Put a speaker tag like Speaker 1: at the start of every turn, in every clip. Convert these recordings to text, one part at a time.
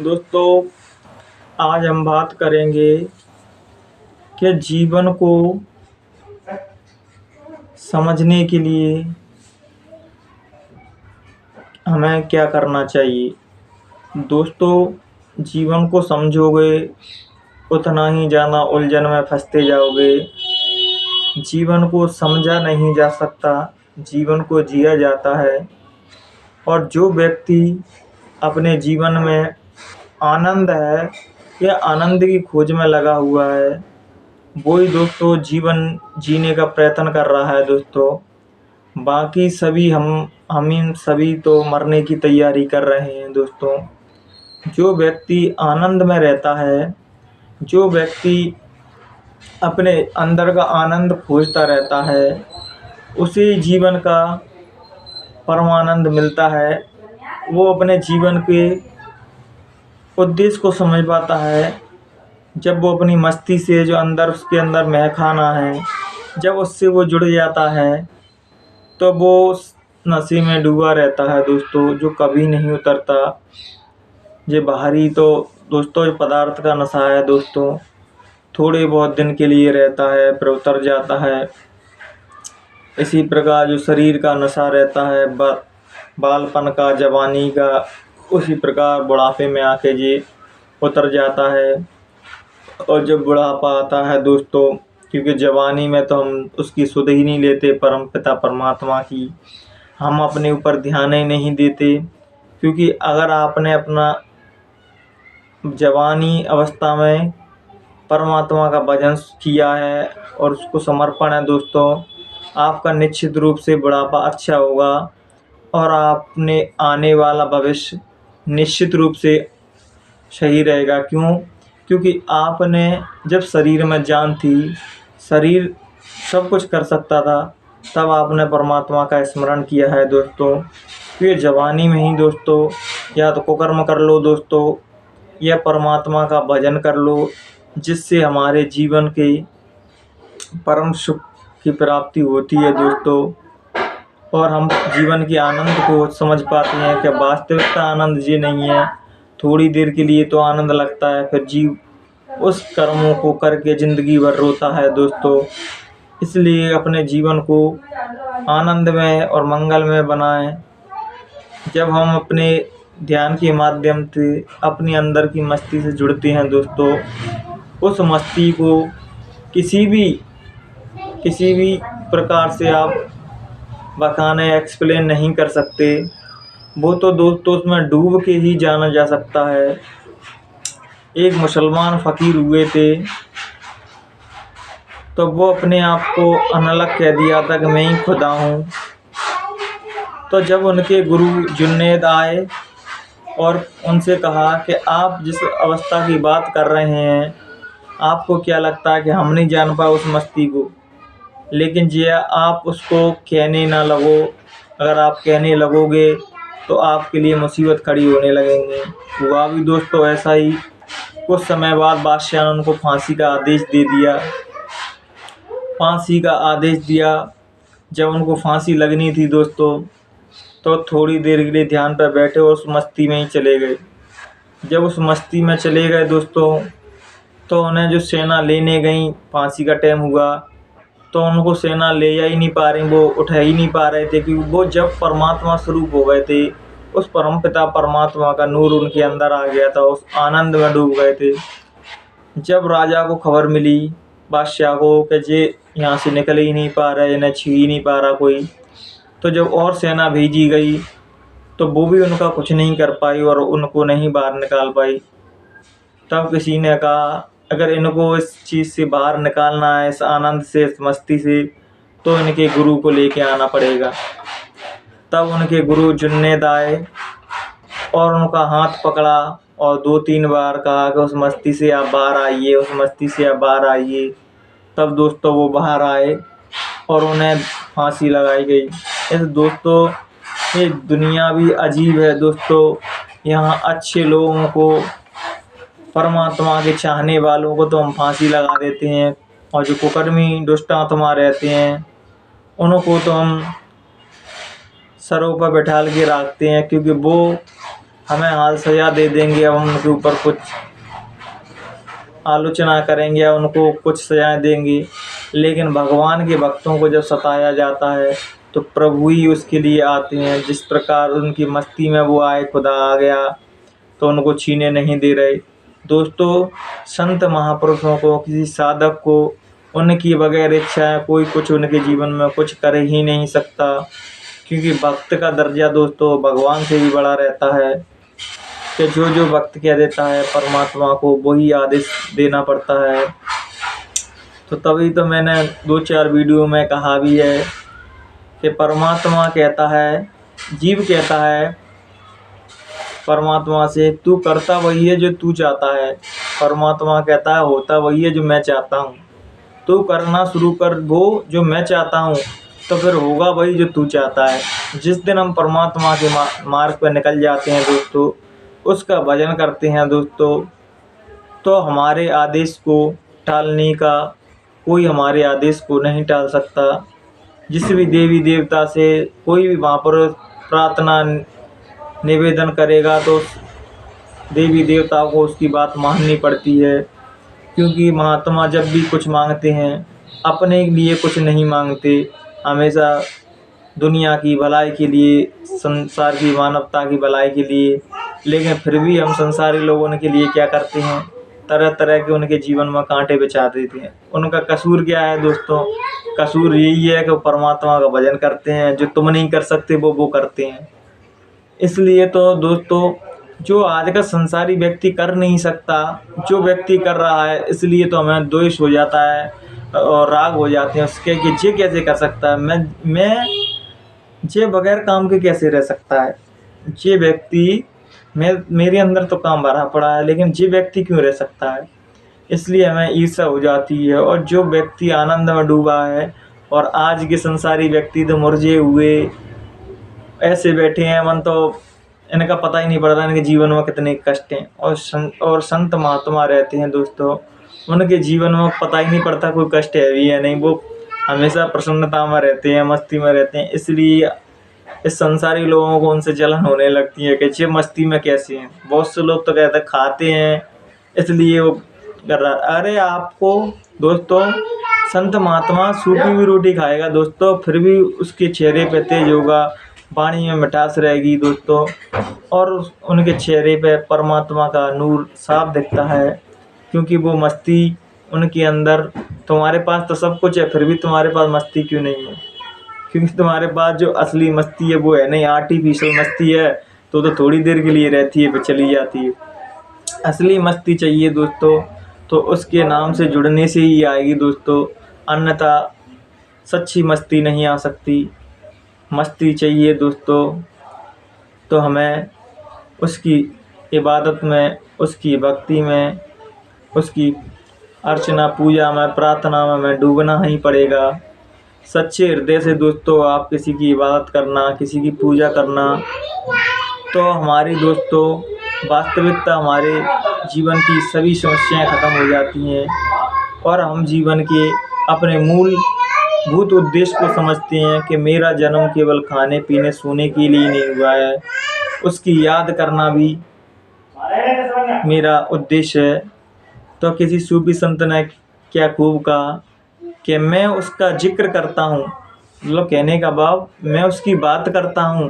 Speaker 1: दोस्तों आज हम बात करेंगे कि जीवन को समझने के लिए हमें क्या करना चाहिए। दोस्तों जीवन को समझोगे उतना ही ज़्यादा उलझन में फंसते जाओगे। जीवन को समझा नहीं जा सकता, जीवन को जिया जाता है। और जो व्यक्ति अपने जीवन में आनंद है या आनंद की खोज में लगा हुआ है, वो ही दोस्तों जीवन जीने का प्रयत्न कर रहा है। दोस्तों बाकी सभी हम सभी तो मरने की तैयारी कर रहे हैं। दोस्तों जो व्यक्ति आनंद में रहता है, जो व्यक्ति अपने अंदर का आनंद खोजता रहता है, उसे जीवन का परमानंद मिलता है। वो अपने जीवन के उद्देश्य को समझ पाता है। जब वो अपनी मस्ती से जो उसके अंदर महखाना है, जब उससे वो जुड़ जाता है तो वो उस नशे में डूबा रहता है। दोस्तों जो कभी नहीं उतरता। ये बाहरी तो दोस्तों ये पदार्थ का नशा है। दोस्तों थोड़े बहुत दिन के लिए रहता है फिर उतर जाता है। इसी प्रकार जो शरीर का नशा रहता है, बालपन का, जवानी का, उसी प्रकार बुढ़ापे में आके ये उतर जाता है। और जब बुढ़ापा आता है दोस्तों, क्योंकि जवानी में तो हम उसकी सुध ही नहीं लेते परम पिता परमात्मा की, हम अपने ऊपर ध्यान ही नहीं देते। क्योंकि अगर आपने अपना जवानी अवस्था में परमात्मा का भजन किया है और उसको समर्पण है दोस्तों, आपका निश्चित रूप से बुढ़ापा अच्छा होगा और आपने आने वाला भविष्य निश्चित रूप से सही रहेगा। क्यों? क्योंकि आपने जब शरीर में जान थी, शरीर सब कुछ कर सकता था, तब आपने परमात्मा का स्मरण किया है। दोस्तों ये जवानी में ही दोस्तों या तो कुकर्म कर लो दोस्तों, या परमात्मा का भजन कर लो, जिससे हमारे जीवन के परम सुख की प्राप्ति होती है दोस्तों। और हम जीवन के आनंद को समझ पाते हैं कि वास्तविकता आनंद ये नहीं है। थोड़ी देर के लिए तो आनंद लगता है, फिर जीव उस कर्मों को करके ज़िंदगी भर रोता है दोस्तों। इसलिए अपने जीवन को आनंदमय और मंगलमय बनाएं। जब हम अपने ध्यान के माध्यम से अपने अंदर की मस्ती से जुड़ते हैं दोस्तों, उस मस्ती को किसी भी प्रकार से आप बखाने एक्सप्लेन नहीं कर सकते। वो तो दोस्तों उसमें डूब के ही जाना जा सकता है। एक मुसलमान फ़कीर हुए थे तो वो अपने आप को अनलग कह दिया था कि मैं ही खुदा हूँ। तो जब उनके गुरु जुन्नैद आए और उनसे कहा कि आप जिस अवस्था की बात कर रहे हैं, आपको क्या लगता है कि हम नहीं जान पाए उस मस्ती को? लेकिन जी आप उसको कहने ना लगो। अगर आप कहने लगोगे तो आपके लिए मुसीबत खड़ी होने लगेंगे। हुआ भी दोस्तों ऐसा ही। कुछ समय बाद बादशाह ने उनको फांसी का आदेश दे दिया। फांसी का आदेश दिया। जब उनको फांसी लगनी थी दोस्तों, तो थोड़ी देर के लिए ध्यान पर बैठे और उस मस्ती में ही चले गए। जब उस मस्ती में चले गए दोस्तों, तो उन्हें जो सेना लेने गई, फांसी का टाइम हुआ तो उनको सेना ले जा ही नहीं पा रही, वो उठा ही नहीं पा रहे थे। क्योंकि वो जब परमात्मा स्वरूप हो गए थे, उस परमपिता परमात्मा का नूर उनके अंदर आ गया था, उस आनंद में डूब गए थे। जब राजा को खबर मिली, बादशाह को, कि ये यहाँ से निकल ही नहीं पा रहा है, इन्हें छू ही नहीं पा रहा कोई, तो जब और सेना भेजी गई तो वो भी उनका कुछ नहीं कर पाई और उनको नहीं बाहर निकाल पाई। तब किसी ने कहा अगर इनको इस चीज़ से बाहर निकालना है, इस आनंद से, इस मस्ती से, तो इनके गुरु को लेके आना पड़ेगा। तब उनके गुरु जुन्नैद आए और उनका हाथ पकड़ा और 2-3 बार कहा कि उस मस्ती से आप बाहर आइए, उस मस्ती से आप बाहर आइए। तब दोस्तों वो बाहर आए और उन्हें फांसी लगाई गई। ऐसे दोस्तों ये दुनिया भी अजीब है दोस्तों। यहाँ अच्छे लोगों को, परमात्मा के चाहने वालों को तो हम फांसी लगा देते हैं, और जो कुकर्मी दुष्ट आत्मा रहते हैं उनको तो हम सरों पर बैठाल के रखते हैं। क्योंकि वो हमें हाल सजा दे देंगे, अब हम उनके ऊपर कुछ आलोचना करेंगे या उनको कुछ सजाएं देंगे। लेकिन भगवान के भक्तों को जब सताया जाता है तो प्रभु ही उसके लिए आते हैं। जिस प्रकार उनकी मस्ती में वो आए, खुदा आ गया तो उनको छीने नहीं दे रहे। दोस्तों, संत महापुरुषों को, किसी साधक को उनकी बगैर इच्छा कोई कुछ उनके जीवन में कुछ कर ही नहीं सकता, क्योंकि भक्त का दर्जा दोस्तों भगवान से भी बड़ा रहता है कि जो भक्त कह देता है परमात्मा को वही आदेश देना पड़ता है। तो तभी तो मैंने 2-4 वीडियो में कहा भी है कि परमात्मा कहता है, जीव कहता है परमात्मा से, तू करता वही है जो तू चाहता है। परमात्मा कहता है, होता वही है जो मैं चाहता हूँ। तू करना शुरू कर वो जो मैं चाहता हूँ, तो फिर होगा वही जो तू चाहता है। जिस दिन हम परमात्मा के मार्ग पर निकल जाते हैं दोस्तों, उसका भजन करते हैं दोस्तों, तो हमारे आदेश को टालने का कोई हमारे आदेश को नहीं टाल सकता। जिस भी देवी देवता से कोई भी वहाँ पर प्रार्थना निवेदन करेगा तो देवी देवता को उसकी बात माननी पड़ती है, क्योंकि महात्मा जब भी कुछ मांगते हैं अपने लिए कुछ नहीं मांगते, हमेशा दुनिया की भलाई के लिए, संसार की मानवता की भलाई के लिए। लेकिन फिर भी हम संसारी लोग उनके लिए क्या करते हैं, तरह तरह के उनके जीवन में कांटे बिछा देते हैं। उनका कसूर क्या है दोस्तों? कसूर यही है कि वो परमात्मा का भजन करते हैं, जो तुम नहीं कर सकते वो करते हैं। इसलिए तो दोस्तों, जो आज का संसारी व्यक्ति कर नहीं सकता, जो व्यक्ति कर रहा है, इसलिए तो हमें द्वेष हो जाता है और राग हो जाते हैं उसके कि ये कैसे कर सकता है, मैं ये बगैर काम के कैसे रह सकता है, ये व्यक्ति मेरे अंदर तो काम भरा पड़ा है, लेकिन ये व्यक्ति क्यों रह सकता है। इसलिए हमें ईर्ष्या हो जाती है। और जो व्यक्ति आनंद में डूबा है और आज के संसारी व्यक्ति तो मुरझे हुए ऐसे बैठे हैं, मन तो इनका पता ही नहीं पड़ रहा इनके जीवन में कितने कष्ट हैं। और संत महात्मा रहते हैं दोस्तों, उनके जीवन में पता ही नहीं पड़ता कोई कष्ट है भी या नहीं, वो हमेशा प्रसन्नता में रहते हैं, मस्ती में रहते हैं। इसलिए इस संसारी लोगों को उनसे जलन होने लगती है कि ये मस्ती में कैसे हैं। बहुत से लोग तो कहते हैं खाते हैं इसलिए वो कर रहा। अरे आपको दोस्तों, संत महात्मा सूखी हुई रोटी खाएगा दोस्तों, फिर भी उसके चेहरे पे तेज होगा, वाणी में मिठास रहेगी दोस्तों, और उनके चेहरे पे परमात्मा का नूर साफ दिखता है, क्योंकि वो मस्ती उनके अंदर। तुम्हारे पास तो सब कुछ है, फिर भी तुम्हारे पास मस्ती क्यों नहीं है? क्योंकि तुम्हारे पास जो असली मस्ती है वो है नहीं, आर्टिफिशियल मस्ती है तो थोड़ी देर के लिए रहती है फिर चली जाती है। असली मस्ती चाहिए दोस्तों, तो उसके नाम से जुड़ने से ही आएगी दोस्तों, अन्यथा सच्ची मस्ती नहीं आ सकती। मस्ती चाहिए दोस्तों तो हमें उसकी इबादत में, उसकी भक्ति में, उसकी अर्चना पूजा में, प्रार्थना में हमें डूबना ही पड़ेगा। सच्चे हृदय से दोस्तों आप किसी की इबादत करना, किसी की पूजा करना, तो हमारी दोस्तों वास्तविकता हमारे जीवन की सभी समस्याएं ख़त्म हो जाती हैं और हम जीवन के अपने मूलभूत उद्देश्य को समझते हैं कि मेरा जन्म केवल खाने पीने सोने के लिए नहीं हुआ है, उसकी याद करना भी मेरा उद्देश्य है। तो किसी सूफी संत ने क्या खूब कहा कि मैं उसका जिक्र करता हूँ, मतलब कहने का भाव मैं उसकी बात करता हूँ,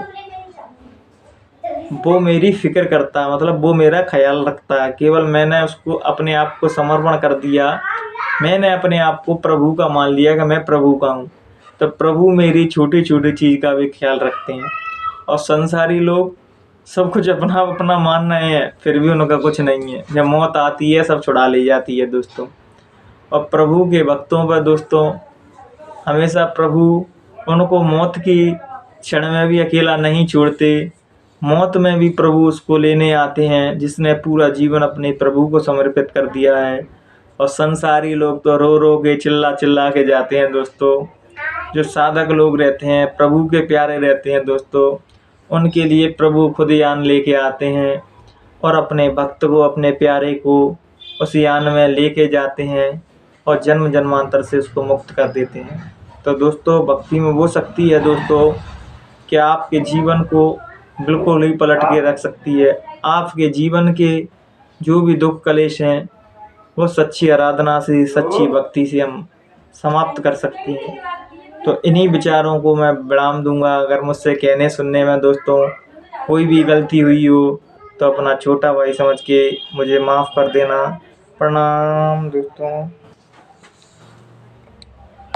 Speaker 1: वो मेरी फिक्र करता है, मतलब वो मेरा ख्याल रखता है। केवल मैंने उसको अपने आप को समर्पण कर दिया, मैंने अपने आप को प्रभु का मान लिया कि मैं प्रभु का हूँ, तो प्रभु मेरी छोटी छोटी चीज़ का भी ख्याल रखते हैं। और संसारी लोग सब कुछ अपना अपना मान रहे हैं, फिर भी उनका कुछ नहीं है। जब मौत आती है सब छुड़ा ले जाती है दोस्तों। और प्रभु के भक्तों पर दोस्तों हमेशा प्रभु उनको मौत की क्षण में भी अकेला नहीं छोड़ते, मौत में भी प्रभु उसको लेने आते हैं जिसने पूरा जीवन अपने प्रभु को समर्पित कर दिया है। और संसारी लोग तो रो रो के चिल्ला चिल्ला के जाते हैं दोस्तों। जो साधक लोग रहते हैं, प्रभु के प्यारे रहते हैं दोस्तों, उनके लिए प्रभु खुद यान लेके आते हैं और अपने भक्त को, अपने प्यारे को उस यान में लेके जाते हैं और जन्म जन्मांतर से उसको मुक्त कर देते हैं। तो दोस्तों भक्ति में वो शक्ति है दोस्तों कि आपके जीवन को बिल्कुल ही पलट के रख सकती है। आपके जीवन के जो भी दुख कलेश हैं वो सच्ची आराधना से, सच्ची भक्ति से हम समाप्त कर सकते हैं। तो इन्हीं विचारों को मैं विराम दूंगा। अगर मुझसे कहने सुनने में दोस्तों कोई भी गलती हुई हो तो अपना छोटा भाई समझ के मुझे माफ़ कर देना। प्रणाम दोस्तों।